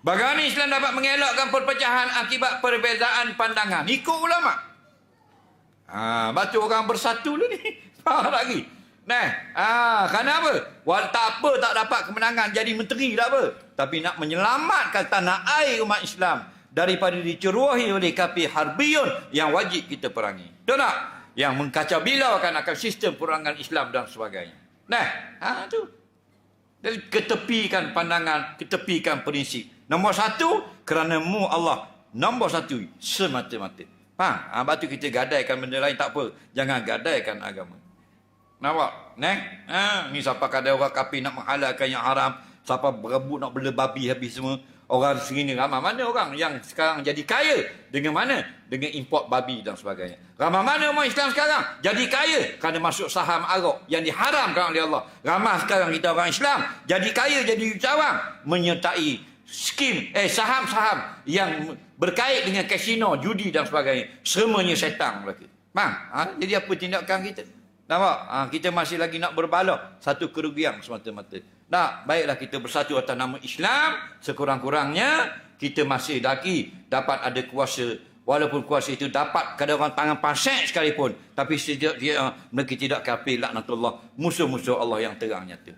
Bagaimana Islam dapat mengelakkan perpecahan akibat perbezaan pandangan? Ikut ulama. Baca orang bersatu dulu ni. Faham lagi? Kenapa? Tak dapat kemenangan jadi menteri tak apa. Tapi nak menyelamatkan tanah air umat Islam daripada dicerohi oleh kafir harbiyun yang wajib kita perangi. Betul tak? Yang mengkacau bilaukan akan sistem perangan Islam dan sebagainya. Tu. Jadi ketepikan pandangan, ketepikan prinsip. Nombor satu, kerana mu Allah. Nombor satu, semata-mata. Lepas tu kita gadaikan benda lain, tak apa. Jangan gadaikan agama. Nampak? Ni siapa kadang orang kafir nak menghalalkan yang haram. Siapa berebut nak bela babi habis semua. Orang sini ramai mana orang yang sekarang jadi kaya. Dengan mana? Dengan import babi dan sebagainya. Ramai mana orang Islam sekarang jadi kaya kerana masuk saham Arab yang diharamkan oleh Allah. Ramai sekarang kita orang Islam jadi kaya, jadi jutawan menyertai skim, saham-saham yang berkait dengan kasino, judi dan sebagainya. Semuanya setan mereka. Jadi apa tindakan kita? Nampak? Kita masih lagi nak berbalah satu kerugian semata-mata. Baiklah kita bersatu atas nama Islam. Sekurang-kurangnya kita masih lagi dapat ada kuasa. Walaupun kuasa itu dapat kadang orang tangan pasek sekalipun. Tapi mereka tidak kafir laknatullah. Musuh-musuh Allah yang terang nyata.